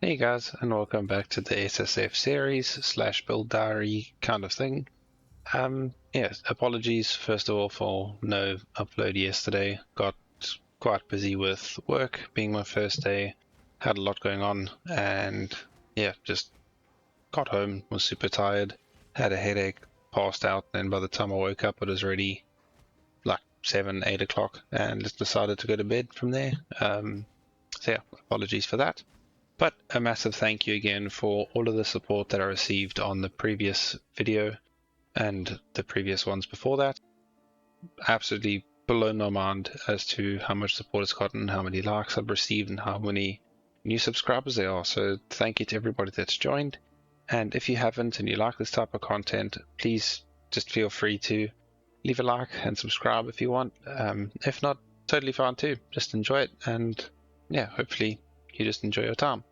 Hey guys, and welcome back to the SSF series slash build diary kind of thing. Yes, apologies first of all for no upload yesterday. Got quite busy with work, being my first day. Had a lot going on, and yeah, just got home, was super tired, had a headache, passed out, and by the time I woke up, it was already like 7, 8 o'clock, and just decided to go to bed from there. So yeah, apologies for that. But a massive thank you again for all of the support that I received on the previous video and the previous ones before that. Absolutely blown my mind as to how much support it's gotten, how many likes I've received, and how many new subscribers there are. So thank you to everybody that's joined. And if you haven't and you like this type of content, please just feel free to leave a like and subscribe if you want. If not, totally fine too. Just enjoy it, and yeah, hopefully you just enjoy your time.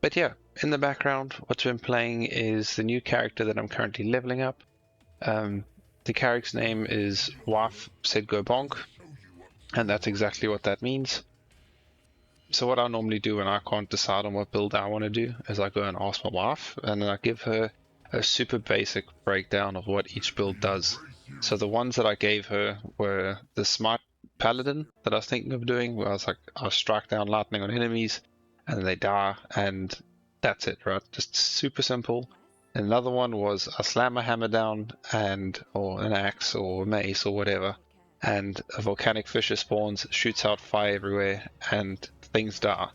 But yeah, in the background, what's been playing is the new character that I'm currently leveling up. The character's name is Wife Said Go Bonk, and that's exactly what that means. So what I normally do when I can't decide on what build I want to do is I go and ask my wife, and then I give her a super basic breakdown of what each build does. So the ones that I gave her were the Smite Paladin that I was thinking of doing, where I was like, I'll strike down lightning on enemies, and then they die, and that's it, right? Just super simple. Another one was I slam a hammer down, or an axe or a mace or whatever, and a volcanic fissure spawns, shoots out fire everywhere, and things die.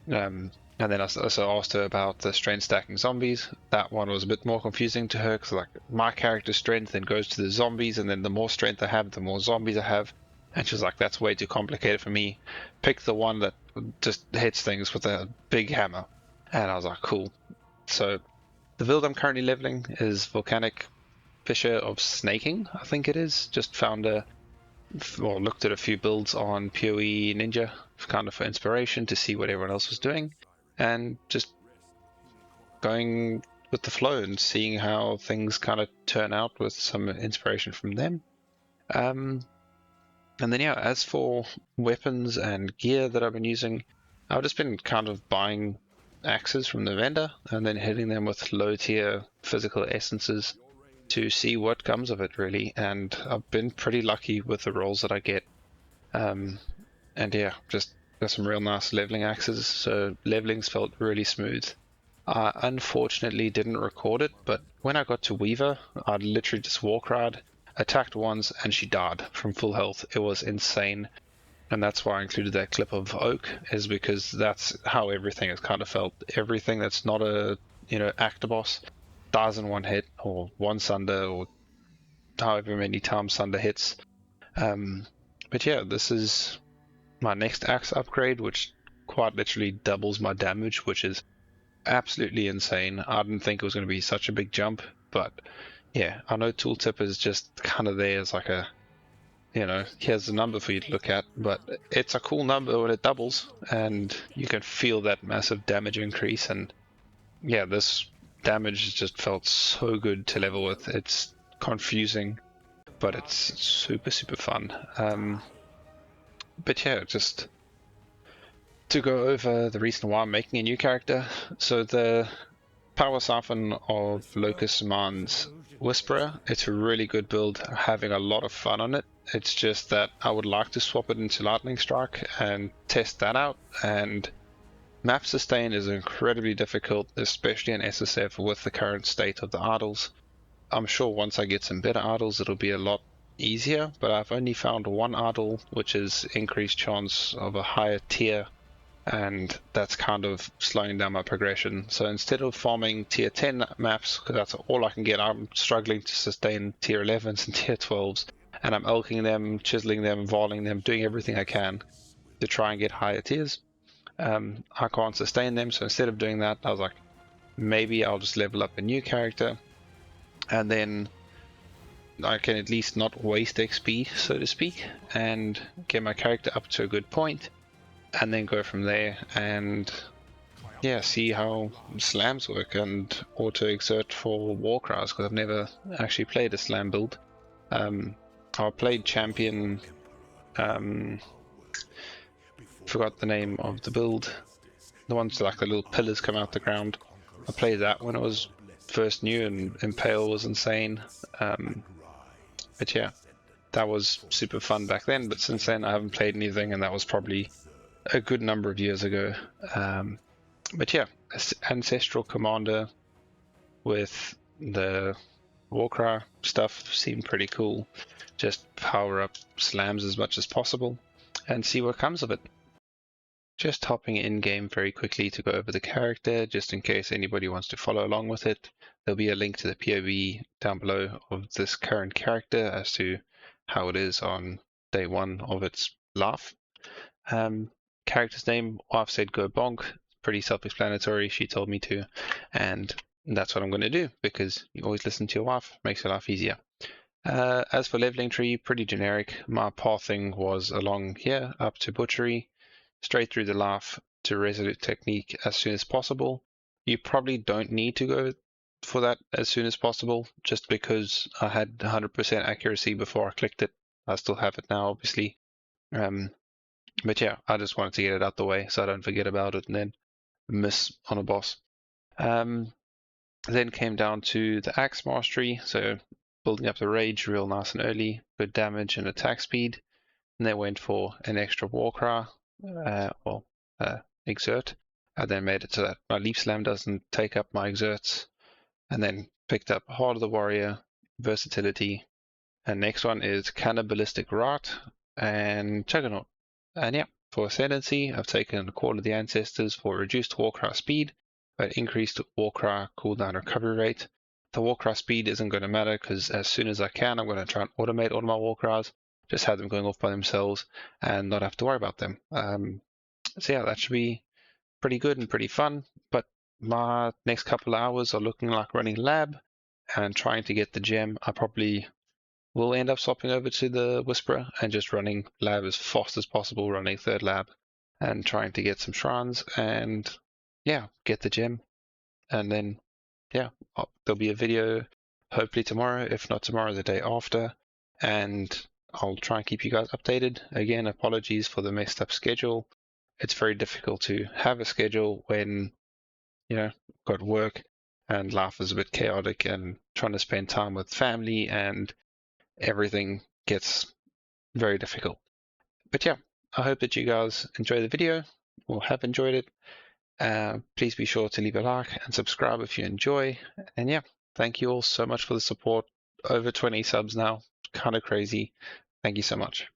And then I also asked her about the strength stacking zombies. That one was a bit more confusing to her because like my character's strength then goes to the zombies, and then the more strength I have, the more zombies I have. And she was like, that's way too complicated for me. Pick the one that just hits things with a big hammer. And I was like, cool. So the build I'm currently leveling is Volcanic Fissure of Snaking, I think it is. Just found looked at a few builds on PoE Ninja, kind of for inspiration to see what everyone else was doing, and just going with the flow and seeing how things kind of turn out with some inspiration from them. And then yeah, as for weapons and gear that I've been using, I've just been kind of buying axes from the vendor and then hitting them with low tier physical essences to see what comes of it really. And I've been pretty lucky with the rolls that I get. And yeah, just got some real nice leveling axes, so leveling's felt really smooth. I unfortunately didn't record it, but when I got to Weaver, I literally just walk ride, attacked once, and she died from full health. It was insane, and that's why I included that clip of Oak, is because that's how everything has kind of felt. Everything that's not a, actor boss dies in one hit, or one Sunder, or however many times Sunder hits. But yeah, this is my next axe upgrade, which quite literally doubles my damage, which is absolutely insane. I didn't think it was going to be such a big jump, but yeah, I know tooltip is just kind of there as like a, here's a number for you to look at, but it's a cool number when it doubles, and you can feel that massive damage increase. And yeah, this damage just felt so good to level with. It's confusing, but it's super, super fun. But yeah, just to go over the reason why I'm making a new character. So the Power Siphon of Locust Mind's Whisperer, it's a really good build, having a lot of fun on it. It's just that I would like to swap it into Lightning Strike and test that out, and map sustain is incredibly difficult, especially in SSF with the current state of the idols. I'm sure once I get some better idols it'll be a lot easier, but I've only found one idol which is increased chance of a higher tier, and that's kind of slowing down my progression. So instead of farming tier 10 maps, because that's all I can get, I'm struggling to sustain tier 11s and tier 12s, and I'm elking them, chiseling them, voling them, doing everything I can to try and get higher tiers. I can't sustain them, so instead of doing that, I was like, maybe I'll just level up a new character, and then I can at least not waste XP, so to speak, and get my character up to a good point, and then go from there and yeah, see how slams work and auto exert for Warcries, because I've never actually played a slam build. I played champion, forgot the name of the build, the ones like the little pillars come out the ground. I played that when it was first new, and Impale was insane. But yeah, that was super fun back then. But since then, I haven't played anything, and that was probably a good number of years ago. But yeah, Ancestral Commander with the Warcry stuff seemed pretty cool. Just power up slams as much as possible and see what comes of it. Just hopping in game very quickly to go over the character, just in case anybody wants to follow along with it. There'll be a link to the PoE down below of this current character as to how it is on day 1 of its life. Character's name, wife said go bonk. Pretty self-explanatory, she told me to, and that's what I'm going to do, because you always listen to your wife, makes your life easier. As for leveling tree, pretty generic. My pathing was along here up to butchery, straight through the life to resolute technique as soon as possible. You probably don't need to go for that as soon as possible, just because I had 100% accuracy before I clicked it. I still have it now, obviously. But yeah, I just wanted to get it out the way so I don't forget about it and then miss on a boss. Then came down to the axe mastery, so building up the rage real nice and early, good damage and attack speed. And then went for an extra Warcry, exert. I then made it so that my leaf slam doesn't take up my exerts. And then picked up Heart of the Warrior, versatility. And next one is Cannibalistic Rot and Juggernaut. And yeah, for Ascendancy, I've taken Call of the Ancestors for reduced Warcry speed, but increased Warcry cooldown recovery rate. The Warcry speed isn't going to matter because as soon as I can, I'm going to try and automate all of my Warcries, just have them going off by themselves and not have to worry about them. So yeah, that should be pretty good and pretty fun, but my next couple of hours are looking like running lab and trying to get the gem. I probably will end up swapping over to the Whisperer and just running lab as fast as possible, running third lab and trying to get some shrines and yeah, get the gem. And then yeah, there'll be a video hopefully tomorrow, if not tomorrow, the day after, and I'll try and keep you guys updated. Again, apologies for the messed up schedule. It's very difficult to have a schedule when, you know, got work and life is a bit chaotic and trying to spend time with family and everything gets very difficult. But yeah, I hope that you guys enjoy the video or have enjoyed it. Please be sure to leave a like and subscribe if you enjoy. And yeah, thank you all so much for the support. Over 20 subs now, kind of crazy. Thank you so much.